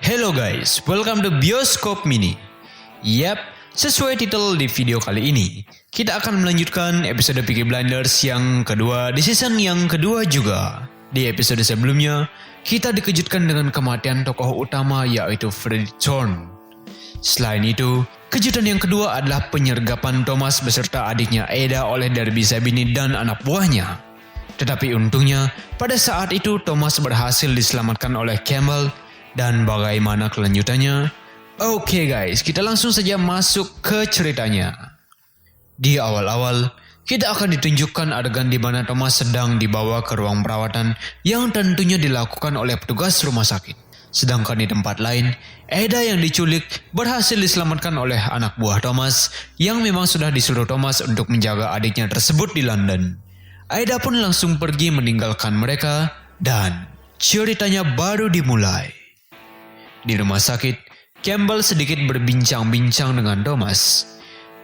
Hello guys, welcome to Bioskop Mini. Yap, sesuai titel di video kali ini, kita akan melanjutkan episode Peaky Blinders yang kedua di season yang kedua juga. Di episode sebelumnya, kita dikejutkan dengan kematian tokoh utama yaitu Freddie Thorne. Selain itu, kejutan yang kedua adalah penyergapan Thomas beserta adiknya Ada oleh Darby Sabini dan anak buahnya. Tetapi untungnya, pada saat itu Thomas berhasil diselamatkan oleh Campbell. Dan bagaimana kelanjutannya? Oke guys, kita langsung saja masuk ke ceritanya. Di awal-awal, kita akan ditunjukkan adegan di mana Thomas sedang dibawa ke ruang perawatan yang tentunya dilakukan oleh petugas rumah sakit. Sedangkan di tempat lain, Ada yang diculik berhasil diselamatkan oleh anak buah Thomas yang memang sudah disuruh Thomas untuk menjaga adiknya tersebut di London. Ada pun langsung pergi meninggalkan mereka dan ceritanya baru dimulai. Di rumah sakit, Campbell sedikit berbincang-bincang dengan Thomas.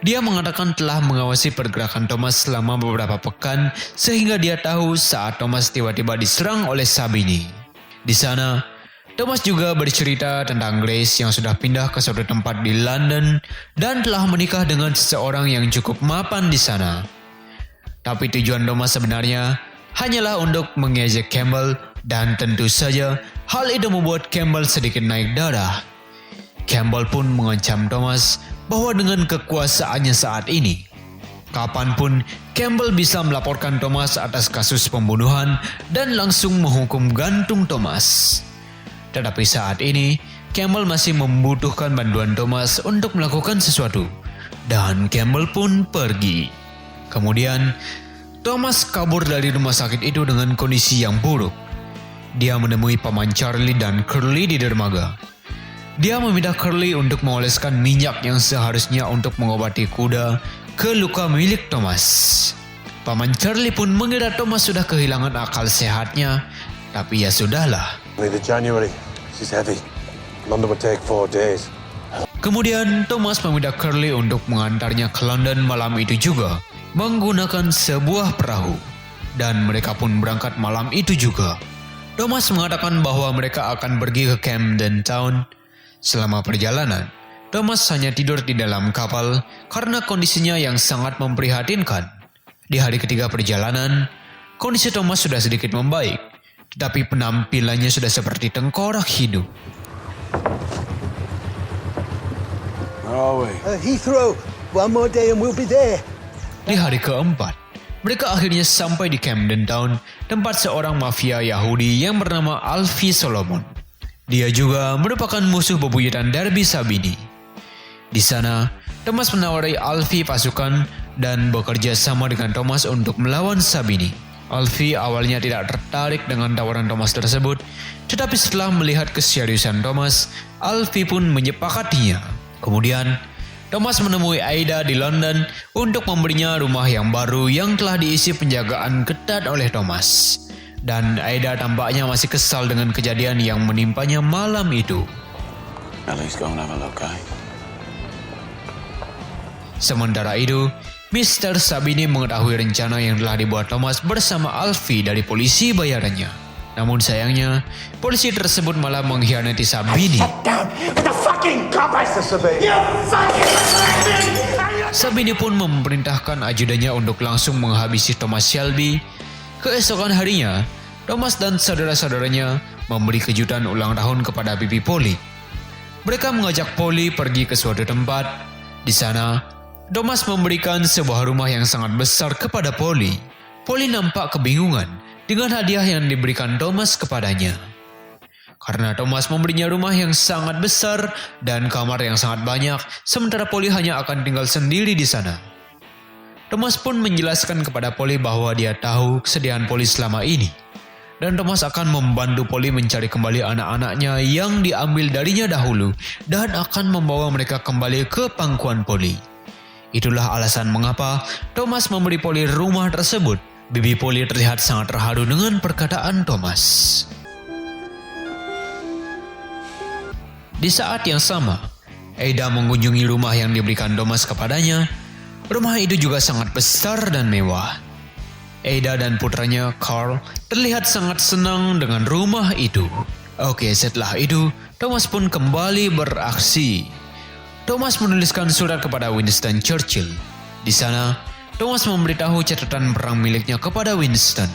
Dia mengatakan telah mengawasi pergerakan Thomas selama beberapa pekan sehingga dia tahu saat Thomas tiba-tiba diserang oleh Sabini. Di sana, Thomas juga bercerita tentang Grace yang sudah pindah ke suatu tempat di London dan telah menikah dengan seseorang yang cukup mapan di sana. Tapi tujuan Thomas sebenarnya hanyalah untuk mengejek Campbell dan tentu saja hal itu membuat Campbell sedikit naik darah. Campbell pun mengancam Thomas bahwa dengan kekuasaannya saat ini, kapanpun Campbell bisa melaporkan Thomas atas kasus pembunuhan dan langsung menghukum gantung Thomas. Tetapi saat ini, Campbell masih membutuhkan bantuan Thomas untuk melakukan sesuatu. Dan Campbell pun pergi. Kemudian, Thomas kabur dari rumah sakit itu dengan kondisi yang buruk. Dia menemui paman Charlie dan Curly di dermaga. Dia meminta Curly untuk mengoleskan minyak yang seharusnya untuk mengobati kuda ke luka milik Thomas. Paman Charlie pun mengira Thomas sudah kehilangan akal sehatnya, tapi ya sudahlah. January, she's heavy. London would take 4 days. Kemudian Thomas meminta Curly untuk mengantarnya ke London malam itu juga, menggunakan sebuah perahu. Dan mereka pun berangkat malam itu juga. Thomas mengatakan bahwa mereka akan pergi ke Camden Town. Selama perjalanan, Thomas hanya tidur di dalam kapal karena kondisinya yang sangat memprihatinkan. Di hari ketiga perjalanan, kondisi Thomas sudah sedikit membaik, tetapi penampilannya sudah seperti tengkorak hidup. Heathrow, one more day and we'll be there. Di hari keempat, mereka akhirnya sampai di Camden Town, tempat seorang mafia Yahudi yang bernama Alfie Solomon. Dia juga merupakan musuh bebuyutan Darby Sabini. Di sana, Thomas menawari Alfie pasukan dan bekerja sama dengan Thomas untuk melawan Sabini. Alfie awalnya tidak tertarik dengan tawaran Thomas tersebut, tetapi setelah melihat keseriusan Thomas, Alfie pun menyepakatinya. Kemudian, Thomas menemui Ada di London untuk memberinya rumah yang baru yang telah diisi penjagaan ketat oleh Thomas. Dan Ada tampaknya masih kesal dengan kejadian yang menimpanya malam itu. Sementara itu, Mr. Sabini mengetahui rencana yang telah dibuat Thomas bersama Alfie dari polisi bayarannya. Namun sayangnya, polisi tersebut malah mengkhianati Sabini. Sabini pun memerintahkan ajudannya untuk langsung menghabisi Thomas Shelby. Keesokan harinya, Thomas dan saudara-saudaranya memberi kejutan ulang tahun kepada bibi Polly. Mereka mengajak Polly pergi ke suatu tempat. Di sana, Thomas memberikan sebuah rumah yang sangat besar kepada Polly. Polly nampak kebingungan dengan hadiah yang diberikan Thomas kepadanya. Karena Thomas memberinya rumah yang sangat besar dan kamar yang sangat banyak, sementara Polly hanya akan tinggal sendiri di sana. Thomas pun menjelaskan kepada Polly bahwa dia tahu kesedihan Polly selama ini. Dan Thomas akan membantu Polly mencari kembali anak-anaknya yang diambil darinya dahulu dan akan membawa mereka kembali ke pangkuan Polly. Itulah alasan mengapa Thomas memberi Polly rumah tersebut. Bibi Polly terlihat sangat terharu dengan perkataan Thomas. Di saat yang sama, Ada mengunjungi rumah yang diberikan Thomas kepadanya. Rumah itu juga sangat besar dan mewah. Ada dan putranya Carl terlihat sangat senang dengan rumah itu. Oke, setelah itu Thomas pun kembali beraksi. Thomas menuliskan surat kepada Winston Churchill. Di sana, Thomas memberitahu catatan perang miliknya kepada Winston.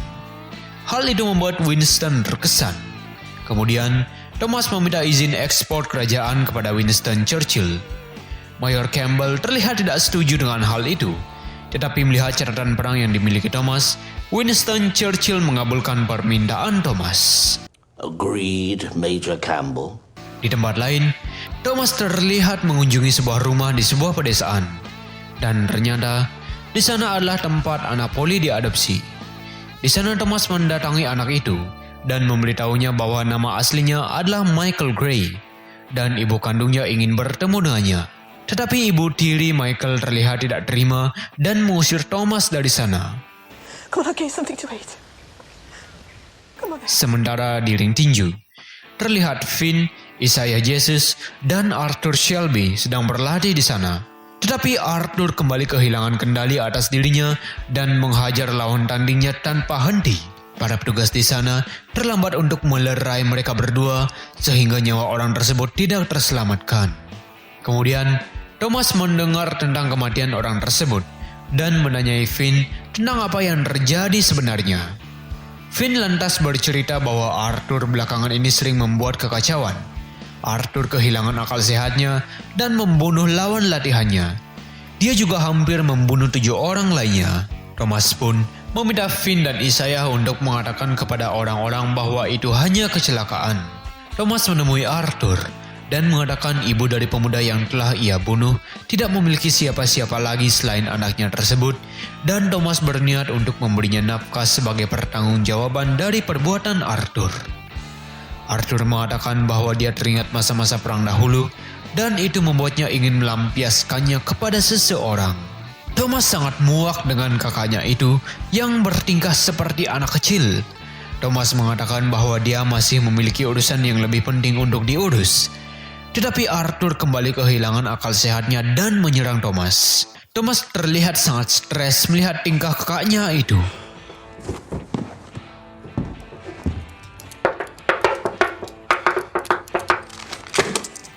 Hal itu membuat Winston terkesan. Kemudian, Thomas meminta izin ekspor kerajaan kepada Winston Churchill. Mayor Campbell terlihat tidak setuju dengan hal itu. Tetapi melihat catatan perang yang dimiliki Thomas, Winston Churchill mengabulkan permintaan Thomas. Agreed, Major Campbell. Di tempat lain, Thomas terlihat mengunjungi sebuah rumah di sebuah pedesaan. Dan ternyata, di sana adalah tempat anak Polly diadopsi. Di sana Thomas mendatangi anak itu dan memberitahunya bahwa nama aslinya adalah Michael Gray dan ibu kandungnya ingin bertemu dengannya. Tetapi ibu tiri Michael terlihat tidak terima dan mengusir Thomas dari sana. Come on, I'll get you something to eat. Come on. Sementara di ring tinju, terlihat Finn, Isaiah Jesus, dan Arthur Shelby sedang berlatih di sana. Tetapi Arthur kembali kehilangan kendali atas dirinya dan menghajar lawan tandingnya tanpa henti. Para petugas di sana terlambat untuk melerai mereka berdua sehingga nyawa orang tersebut tidak terselamatkan. Kemudian, Thomas mendengar tentang kematian orang tersebut dan menanyai Finn tentang apa yang terjadi sebenarnya. Finn lantas bercerita bahwa Arthur belakangan ini sering membuat kekacauan. Arthur kehilangan akal sehatnya dan membunuh lawan latihannya. Dia juga hampir membunuh 7 orang lainnya. Thomas pun meminta Finn dan Isaiah untuk mengatakan kepada orang-orang bahwa itu hanya kecelakaan. Thomas menemui Arthur dan mengatakan ibu dari pemuda yang telah ia bunuh tidak memiliki siapa-siapa lagi selain anaknya tersebut, dan Thomas berniat untuk memberinya nafkah sebagai pertanggungjawaban dari perbuatan Arthur. Arthur mengatakan bahwa dia teringat masa-masa perang dahulu dan itu membuatnya ingin melampiaskannya kepada seseorang. Thomas sangat muak dengan kakaknya itu yang bertingkah seperti anak kecil. Thomas mengatakan bahwa dia masih memiliki urusan yang lebih penting untuk diurus. Tetapi Arthur kembali kehilangan akal sehatnya dan menyerang Thomas. Thomas terlihat sangat stres melihat tingkah kakaknya itu.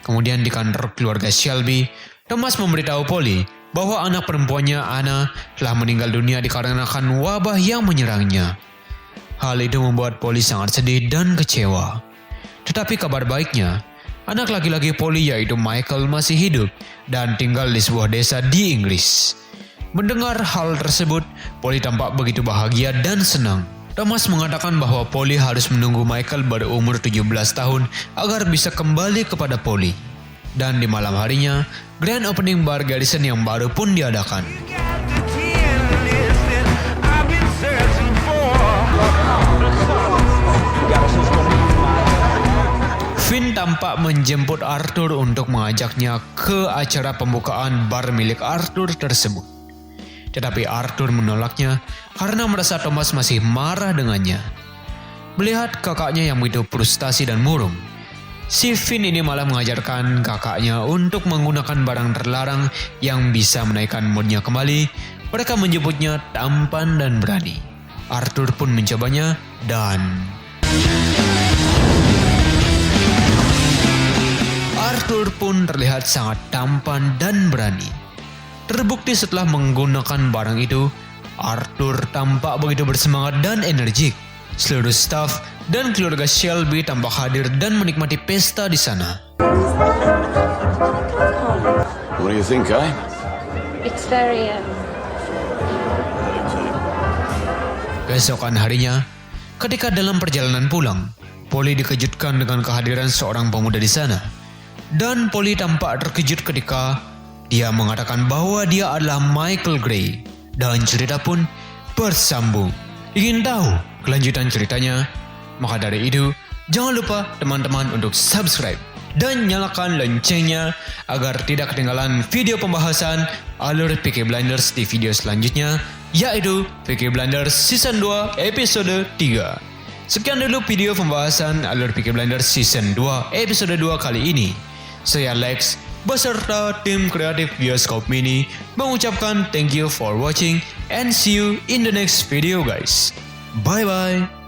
Kemudian di kantor keluarga Shelby, Thomas memberitahu Polly bahwa anak perempuannya Anna telah meninggal dunia dikarenakan wabah yang menyerangnya. Hal itu membuat Polly sangat sedih dan kecewa. Tetapi kabar baiknya, anak laki-laki Polly yaitu Michael masih hidup dan tinggal di sebuah desa di Inggris. Mendengar hal tersebut, Polly tampak begitu bahagia dan senang. Thomas mengatakan bahwa Polly harus menunggu Michael berumur 17 tahun agar bisa kembali kepada Polly. Dan di malam harinya, grand opening bar Garrison yang baru pun diadakan. Finn tampak menjemput Arthur untuk mengajaknya ke acara pembukaan bar milik Arthur tersebut. Tetapi Arthur menolaknya karena merasa Thomas masih marah dengannya. Melihat kakaknya yang begitu frustasi dan murung, si Finn ini malah mengajarkan kakaknya untuk menggunakan barang terlarang yang bisa menaikkan moodnya kembali. Mereka menyebutnya tampan dan berani. Arthur pun mencobanya dan Arthur pun terlihat sangat tampan dan berani. Terbukti setelah menggunakan barang itu, Arthur tampak begitu bersemangat dan energik. Seluruh staf dan keluarga Shelby tampak hadir dan menikmati pesta di sana. What do you think, Guy? It's very, Keesokan harinya, ketika dalam perjalanan pulang, Polly dikejutkan dengan kehadiran seorang pemuda di sana. Dan Polly tampak terkejut ketika dia mengatakan bahwa dia adalah Michael Gray. Dan cerita pun bersambung. Ingin tahu kelanjutan ceritanya? Maka dari itu, jangan lupa teman-teman untuk subscribe dan nyalakan loncengnya agar tidak ketinggalan video pembahasan alur Peaky Blinders di video selanjutnya, yaitu Peaky Blinders Season 2 Episode 3. Sekian dulu video pembahasan alur Peaky Blinders Season 2 Episode 2 kali ini. Saya Lex beserta tim kreatif Bioskop Mini mengucapkan thank you for watching and see you in the next video guys. Bye bye.